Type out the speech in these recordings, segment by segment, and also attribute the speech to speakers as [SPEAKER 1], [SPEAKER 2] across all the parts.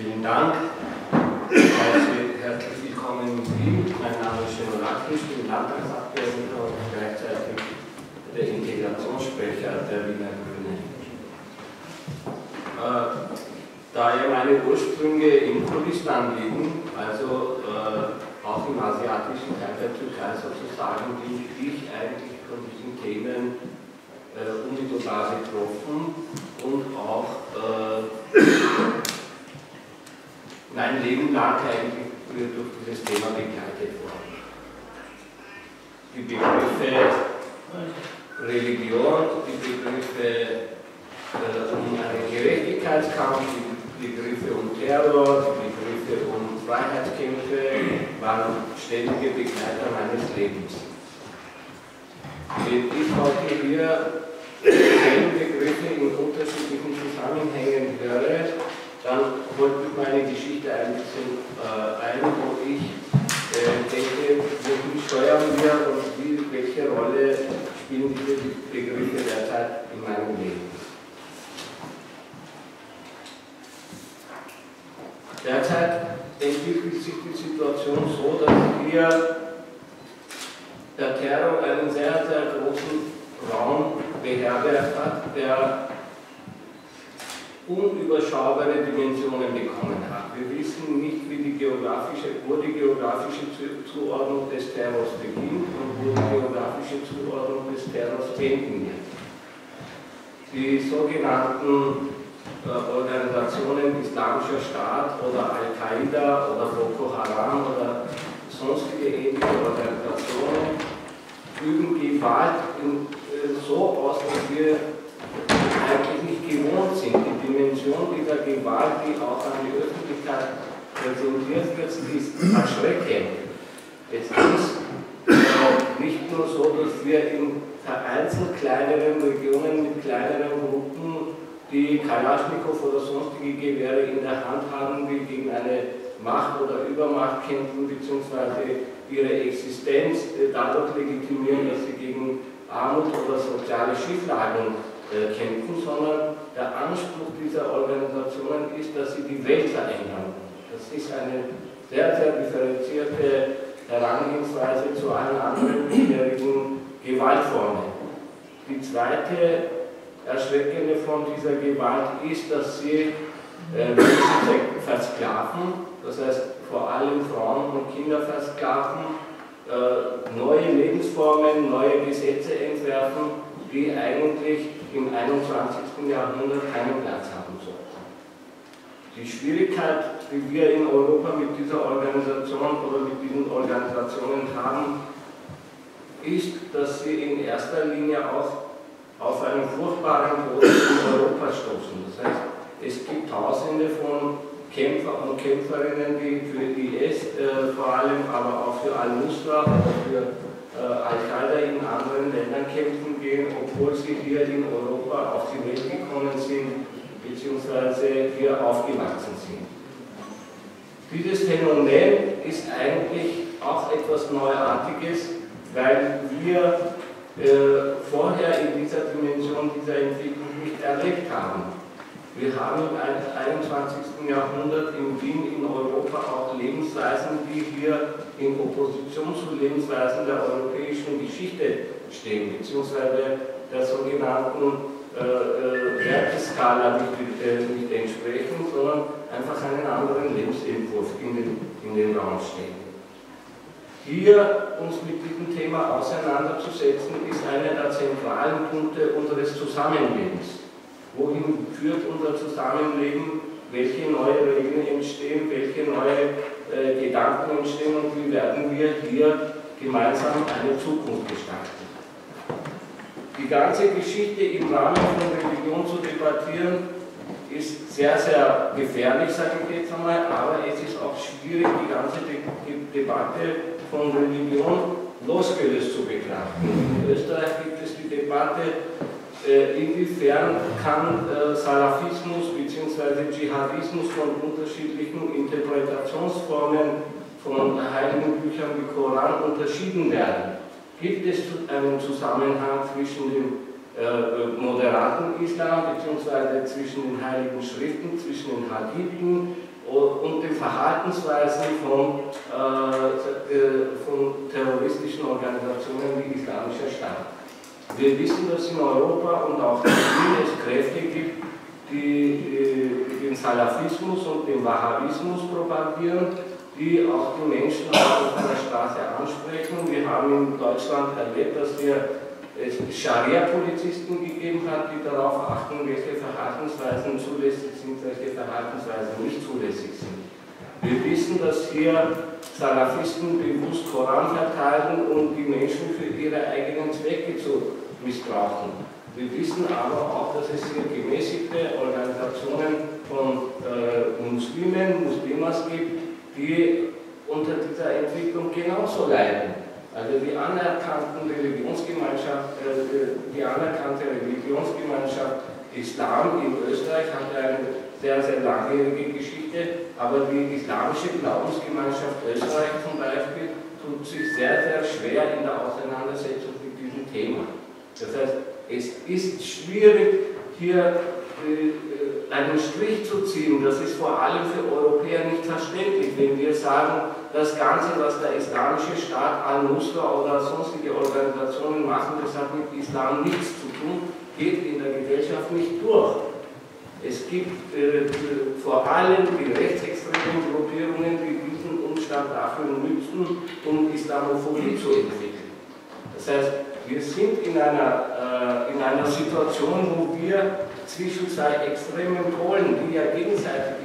[SPEAKER 1] Vielen Dank. Herzlich willkommen in Wien. Mein Name ist Schön Lakisch, ich bin Landtagsabgeordneter und gleichzeitig der Integrationssprecher der Wiener Grünen. Da ja meine Ursprünge in Kurdistan liegen, also auch im asiatischen Teil der Türkei sozusagen, bin ich eigentlich von diesen Themen unmittelbar betroffen und auch mein Leben lang eigentlich durch dieses Thema begleitet worden. Die Begriffe Religion, die Begriffe um einen Gerechtigkeitskampf, die Begriffe um Terror, die Begriffe um Freiheitskämpfe waren ständige Begleiter meines Lebens. Wenn ich heute hier diese Begriffe in unterschiedlichen Zusammenhängen höre, dann holt mich meine Geschichte ein bisschen ein, wo ich denke, wohin steuern wir und welche Rolle spielen diese Begriffe derzeit in meinem Leben. Derzeit entwickelt sich die Situation so, dass hier der Terror einen sehr, sehr großen Raum beherbergt hat, der unüberschaubare Dimensionen bekommen hat. Wir wissen nicht, wo die geografische Zuordnung des Terrors beginnt und wo die geografische Zuordnung des Terrors enden wird. Die sogenannten Organisationen Islamischer Staat oder Al-Qaida oder Boko Haram oder sonstige ähnliche Organisationen üben Gewalt so aus, dass wir eigentlich nicht gewohnt sind. Die Dimension dieser Gewalt, die auch an die Öffentlichkeit präsentiert wird, ist erschreckend. Es ist nicht nur so, dass wir in vereinzelt kleineren Regionen mit kleineren Gruppen, die Kalaschnikow oder sonstige Gewehre in der Hand haben, die gegen eine Macht oder Übermacht kämpfen, beziehungsweise ihre Existenz dadurch legitimieren, dass sie gegen Armut oder soziale Schieflagen kämpfen, sondern der Anspruch dieser Organisationen ist, dass sie die Welt verändern. Das ist eine sehr, sehr differenzierte Herangehensweise zu allen anderen bisherigen Gewaltformen. Die zweite erschreckende Form dieser Gewalt ist, dass sie Menschen versklaven, das heißt vor allem Frauen und Kinder versklaven, neue Lebensformen, neue Gesetze entwerfen, die eigentlich im 21. Jahrhundert keinen Platz haben sollten. Die Schwierigkeit, die wir in Europa mit dieser Organisation oder mit diesen Organisationen haben, ist, dass sie in erster Linie auch auf einen furchtbaren Tod in Europa stoßen. Das heißt, es gibt Tausende von Kämpfer und Kämpferinnen, die für IS vor allem, aber auch für Al-Nusra oder für Al-Qaida in anderen Ländern kämpfen gehen, obwohl sie hier in Europa auf die Welt gekommen sind, beziehungsweise hier aufgewachsen sind. Dieses Phänomen ist eigentlich auch etwas Neuartiges, weil wir vorher in dieser Dimension dieser Entwicklung nicht erlebt haben. Wir haben im 21. Jahrhundert in Wien, in Europa auch Lebensweisen, die hier in Opposition zu Lebensweisen der europäischen Geschichte stehen, beziehungsweise der sogenannten Werteskala nicht entsprechen, sondern einfach einen anderen Lebensentwurf in den Raum stehen. Hier uns mit diesem Thema auseinanderzusetzen, ist einer der zentralen Punkte unseres Zusammenlebens. Wohin führt unser Zusammenleben, welche neue Regeln entstehen, welche neue Gedanken entstehen und wie werden wir hier gemeinsam eine Zukunft gestalten. Die ganze Geschichte im Rahmen von Religion zu debattieren, ist sehr, sehr gefährlich, sage ich jetzt einmal, aber es ist auch schwierig, die ganze Debatte von Religion losgelöst zu betrachten. In Österreich gibt es die Debatte, inwiefern kann Salafismus bzw. Dschihadismus von unterschiedlichen Interpretationsformen von heiligen Büchern wie Koran unterschieden werden? Gibt es einen Zusammenhang zwischen dem moderaten Islam bzw. zwischen den heiligen Schriften, zwischen den Hadithen Verhaltensweisen von terroristischen Organisationen wie Islamischer Staat. Wir wissen, dass in Europa und auch in Wien es Kräfte gibt, die den Salafismus und den Wahhabismus propagieren, die auch die Menschen auf einer Straße ansprechen. Wir haben in Deutschland erlebt, dass es Scharia-Polizisten gegeben hat, die darauf achten, welche Verhaltensweisen zulässig sind, welche Verhaltensweisen nicht zulässig sind. Wir wissen, dass hier Salafisten bewusst Koran verteilen, um die Menschen für ihre eigenen Zwecke zu missbrauchen. Wir wissen aber auch, dass es hier gemäßigte Organisationen von Muslimas gibt, die unter dieser Entwicklung genauso leiden. Also die anerkannte Religionsgemeinschaft Islam in Österreich hat eine sehr, sehr langjährige Geschichte, aber die islamische Glaubensgemeinschaft Österreich zum Beispiel tut sich sehr, sehr schwer in der Auseinandersetzung mit diesem Thema. Das heißt, es ist schwierig, hier einen Strich zu ziehen. Das ist vor allem für Europäer nicht verständlich, wenn wir sagen, das Ganze, was der Islamische Staat, Al-Nusra oder sonstige Organisationen machen, das hat mit Islam nichts zu tun, geht in der Gesellschaft nicht durch. Es gibt vor allem die rechtsextremen Gruppierungen, die diesen Umstand dafür nutzen, um Islamophobie zu entwickeln. Das heißt, wir sind in einer Situation, wo wir zwischen zwei extremen Polen, die ja gegenseitig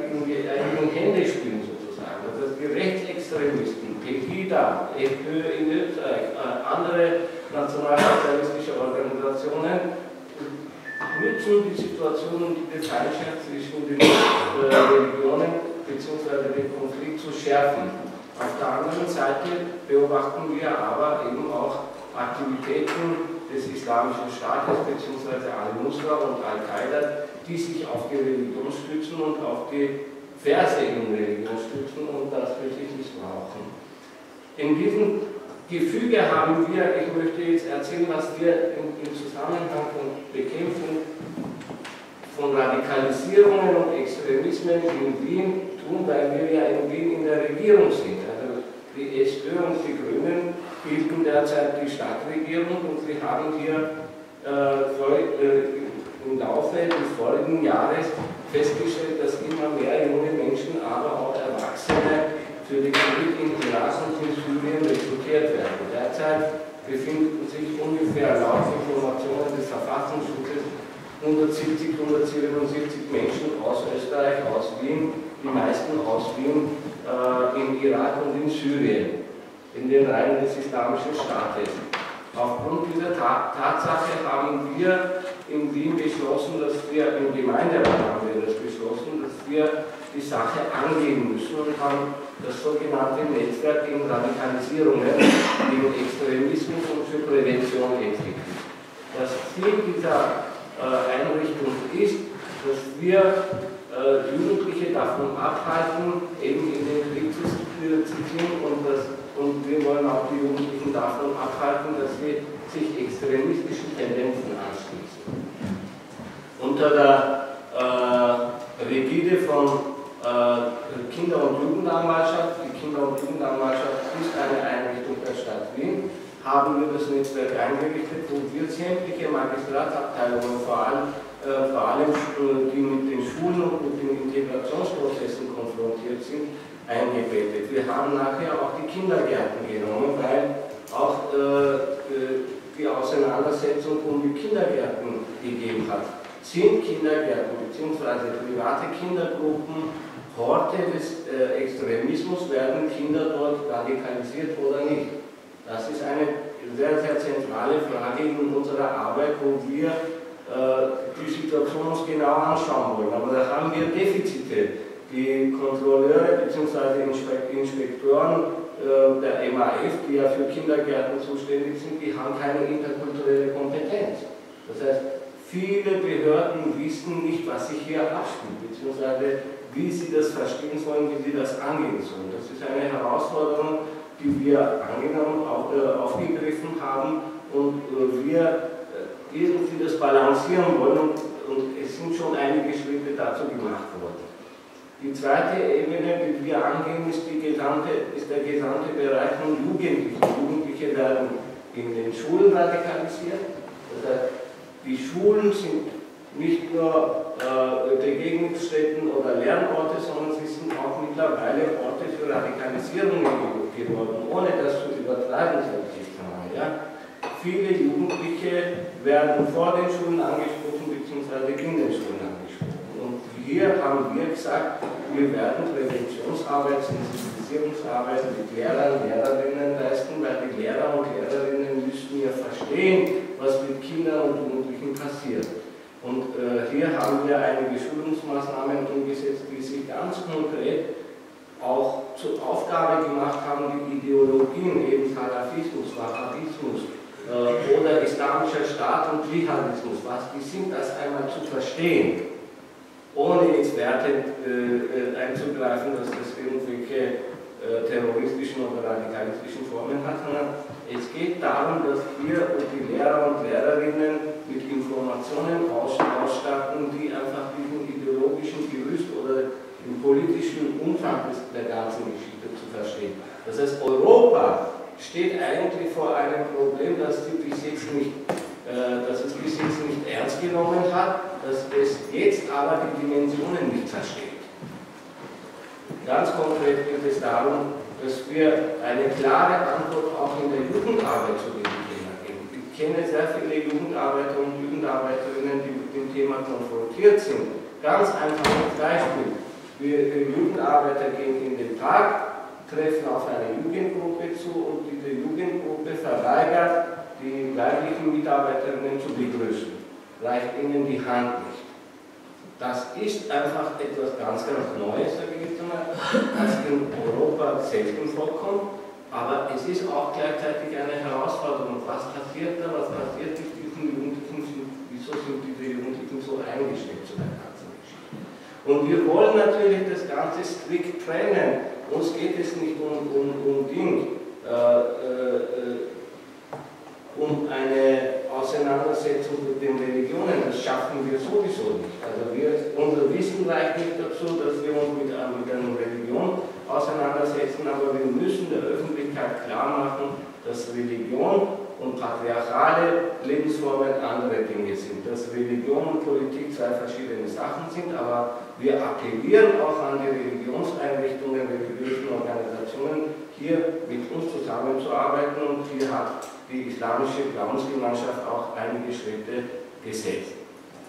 [SPEAKER 1] in die eigenen Hände spielen sozusagen. Das heißt, die Rechtsextremisten, Pegida, FPÖ in Österreich, andere nationalsozialistische Organisationen nutzen die Situation, um die Feindschaft zwischen den Religionen bzw. den Konflikt zu schärfen. Auf der anderen Seite beobachten wir aber eben auch Aktivitäten des Islamischen Staates bzw. Al-Nusra und Al-Qaida, die sich auf die Religion stützen und auf die Verse in Religion stützen und das wirklich missbrauchen. In diesem Gefüge haben wir, ich möchte jetzt erzählen, was wir im Zusammenhang von Bekämpfung von Radikalisierungen und Extremismen in Wien tun, weil wir ja in Wien in der Regierung sind. Also die SPÖ und die Grünen bilden derzeit die Stadtregierung und wir haben hier im Laufe des vorigen Jahres festgestellt, dass immer mehr junge Menschen, aber auch Erwachsene für den Krieg in Irak und in Syrien rekrutiert werden. Derzeit befinden sich ungefähr laut Informationen des Verfassungsschutzes 170, 177 Menschen aus Österreich, aus Wien, die meisten aus Wien, in Irak und in Syrien, in den Reihen des Islamischen Staates. Aufgrund dieser Tatsache haben wir in Wien beschlossen, dass wir, im Gemeinderat haben wir das beschlossen, dass wir die Sache angehen müssen und haben das sogenannte Netzwerk gegen Radikalisierungen, gegen Extremismus und für Prävention entwickelt. Das Ziel dieser Einrichtung ist, dass wir Jugendliche davon abhalten, eben in den Krieg zu ziehen und wir wollen auch die Jugendlichen davon abhalten, dass sie sich extremistischen Tendenzen anschließen. Unter der Rigide von Kinder- und Jugendanwaltschaft, die Kinder- und Jugendanwaltschaft ist eine Einrichtung der Stadt Wien, haben wir das Netzwerk eingerichtet, wo wir sämtliche Magistratsabteilungen, vor allem die mit den Schulen und mit den Integrationsprozessen konfrontiert sind, eingebettet. Wir haben nachher auch die Kindergärten genommen, weil auch die Auseinandersetzung um die Kindergärten gegeben hat. Sind Kindergärten bzw. private Kindergruppen Horte des Extremismus, werden Kinder dort radikalisiert oder nicht? Das ist eine sehr, sehr zentrale Frage in unserer Arbeit, wo wir die Situation uns genau anschauen wollen. Aber da haben wir Defizite. Die Kontrolleure bzw. Inspektoren der MAF, die ja für Kindergärten zuständig sind, die haben keine interkulturelle Kompetenz. Das heißt, viele Behörden wissen nicht, was sich hier abspielt, beziehungsweise wie sie das verstehen sollen, wie sie das angehen sollen. Das ist eine Herausforderung, die wir angenommen, aufgegriffen haben und wir irgendwie das balancieren wollen und und es sind schon einige Schritte dazu gemacht worden. Die zweite Ebene, die wir angehen, ist der gesamte Bereich von Jugendlichen. Jugendliche werden in den Schulen radikalisiert. Das heißt, die Schulen sind nicht nur Begegnungsstätten oder Lernorte, sondern sie sind auch mittlerweile Orte für Radikalisierung geworden, ohne das zu übertreiben, sage ich mal. Ja? Viele Jugendliche werden vor den Schulen angesprochen, beziehungsweise in den Schulen angesprochen. Und hier haben wir gesagt, wir werden Präventionsarbeit, Sensibilisierungsarbeit mit Lehrern und Lehrerinnen leisten, weil die Lehrer und Lehrerinnen müssen ja verstehen, was mit Kindern und Jugendlichen passiert. Und hier haben wir einige Schulungsmaßnahmen umgesetzt, die sich ganz konkret auch zur Aufgabe gemacht haben, die Ideologien, eben Salafismus, Wahhabismus oder Islamischer Staat und Dschihadismus, was die sind, das einmal zu verstehen, ohne jetzt wertend einzugreifen, dass das irgendwelche terroristischen oder radikalistischen Formen hat, sondern es geht darum, dass wir die Lehrer und Lehrerinnen mit Informationen ausstatten, die einfach diesen ideologischen Gerüst oder den politischen Umfang der ganzen Geschichte zu verstehen. Das heißt, Europa steht eigentlich vor einem Problem, dass es bis jetzt nicht ernst genommen hat, dass es jetzt aber die Dimensionen nicht versteht. Ganz konkret geht es darum, dass wir eine klare Antwort auch in der Jugendarbeit zu diesem Thema geben. Ich kenne sehr viele Jugendarbeiter und Jugendarbeiterinnen, die mit dem Thema konfrontiert sind. Ganz einfaches Beispiel. Wir Jugendarbeiter gehen in den Park, treffen auf eine Jugendgruppe zu und diese Jugendgruppe verweigert, die weiblichen Mitarbeiterinnen zu begrüßen. Reicht ihnen die Hand nicht. Das ist einfach etwas ganz, ganz Neues, sage ich jetzt einmal, das in Europa selten vorkommt, aber es ist auch gleichzeitig eine Herausforderung. Was passiert da, was passiert mit diesen Jugendlichen, wieso sind diese Jugendlichen so eingestellt zu der ganzen Geschichte? Und wir wollen natürlich das Ganze strikt trennen. Uns geht es nicht um eine Auseinandersetzung mit den Religionen, das schaffen wir sowieso nicht. Also unser Wissen reicht nicht dazu, dass wir uns mit einer Religion auseinandersetzen, aber wir müssen der Öffentlichkeit klar machen, dass Religion und patriarchale Lebensformen andere Dinge sind, dass Religion und Politik zwei verschiedene Sachen sind, aber wir appellieren auch an die Religionseinrichtungen, religiösen Organisationen, hier mit uns zusammenzuarbeiten, und hier hat die islamische Glaubensgemeinschaft auch einige Schritte gesetzt.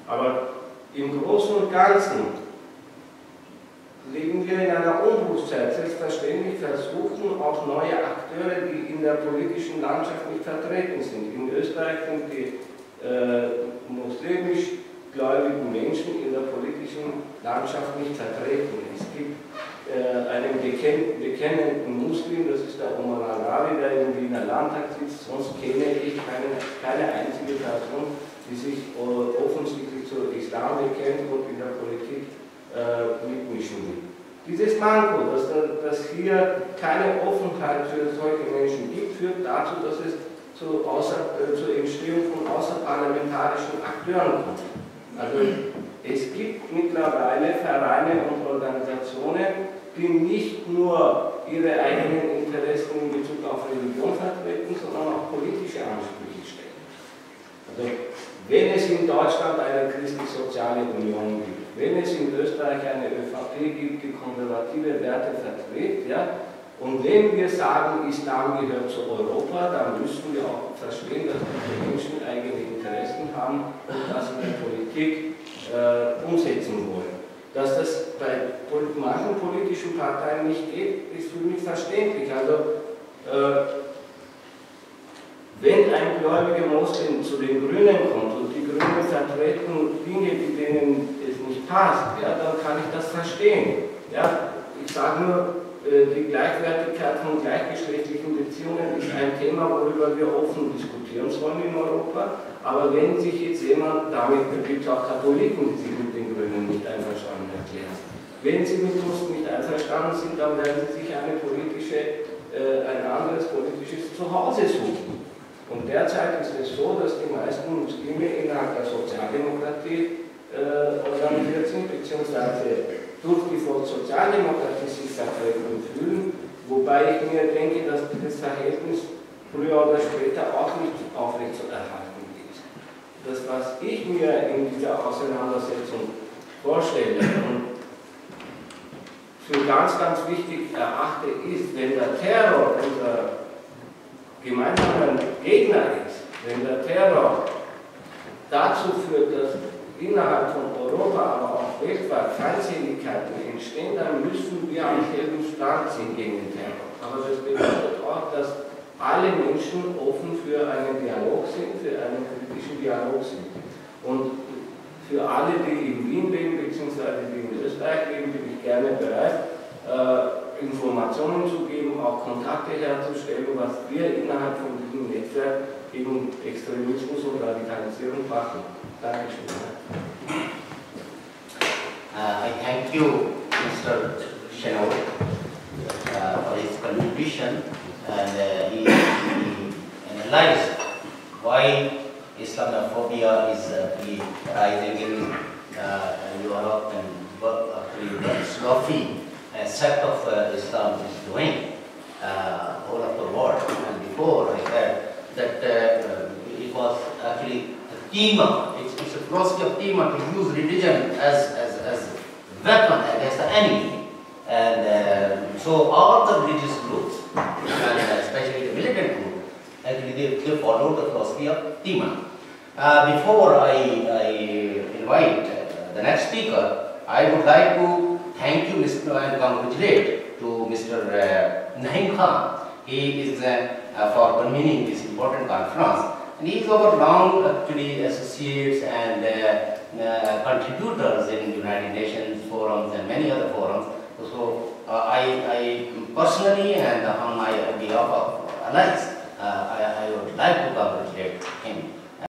[SPEAKER 1] Aber im Großen und Ganzen leben wir in einer Umbruchszeit. Selbstverständlich versuchen auch neue Akteure, die in der politischen Landschaft nicht vertreten sind. In Österreich sind die muslimisch gläubigen Menschen in der politischen Landschaft nicht vertreten. Es gibt einen bekennenden Muslim, das ist der Omar Al-Rawi, der im Wiener Landtag sitzt. Sonst kenne ich keine einzige Person, die sich offensichtlich zu Islam bekennt und in der Politik mitmischen will. Dieses Manko, dass hier keine Offenheit für solche Menschen gibt, führt dazu, dass es zur Entstehung von außerparlamentarischen Akteuren kommt. Also es gibt mittlerweile Vereine und Organisationen, die nicht nur ihre eigenen Interessen in Bezug auf Religion vertreten, sondern auch politische Ansprüche stellen. Also wenn es in Deutschland eine christlich-soziale Union gibt, wenn es in Österreich eine ÖVP gibt, die konservative Werte vertritt, ja, und wenn wir sagen, Islam gehört zu Europa, dann müssen wir auch verstehen, dass diese Menschen eigene Interessen haben und das in der Politik umsetzen wollen. Dass das bei manchen politischen Parteien nicht geht, ist für mich verständlich. Also wenn ein gläubiger Muslim zu den Grünen kommt und die Grünen vertreten Dinge, denen es nicht passt, ja, dann kann ich das verstehen. Ja, ich sage nur, die Gleichwertigkeit von gleichgeschlechtlichen Beziehungen ist ein Thema, worüber wir offen diskutieren sollen in Europa. Aber wenn sich jetzt jemand, damit gibt es auch Katholiken, die sich mit den Grünen nicht einverstanden erklären, wenn sie mit uns nicht einverstanden sind, dann werden sie sich ein anderes politisches Zuhause suchen. Und derzeit ist es so, dass die meisten Muslime innerhalb der Sozialdemokratie organisiert sind, beziehungsweise durch die Volkssozialdemokratie sich vertreten fühlen, wobei ich mir denke, dass dieses Verhältnis früher oder später auch nicht aufrechtzuerhalten ist. Das, was ich mir in dieser Auseinandersetzung vorstelle und für ganz, ganz wichtig erachte, ist, wenn der Terror unser gemeinsamer Gegner ist, wenn der Terror dazu führt, dass innerhalb von Europa, aber auch weltweit Feindseligkeiten entstehen, dann müssen wir am selben Stand sind gegen den Terror. Aber das bedeutet auch, dass alle Menschen offen für einen Dialog sind, für einen kritischen Dialog sind. Und für alle, die in Wien leben, beziehungsweise die in Österreich leben, bin ich gerne bereit, Informationen zu geben, auch Kontakte herzustellen, was wir innerhalb von diesem Netzwerk gegen Extremismus und Radikalisierung machen. Dankeschön.
[SPEAKER 2] I thank you, Mr. Chennault, for his contribution, and he analyzed why Islamophobia is rising in Europe and what the Salafi sect of Islam is doing all of the world. And before I said that it was actually a tema. It's a philosophy of tema to use religion as a weapon against the enemy. And so all the religious groups, and especially the militant group, actually they follow the philosophy of tema. Before I invite the next speaker, I would like to thank you, Mr. and congratulate to Mr. Naeem Khan. He is for convening this important conference, and he is our long actually associates and contributors in United Nations forums and many other forums. So I personally and on my behalf of Alliance, I would like to congratulate him.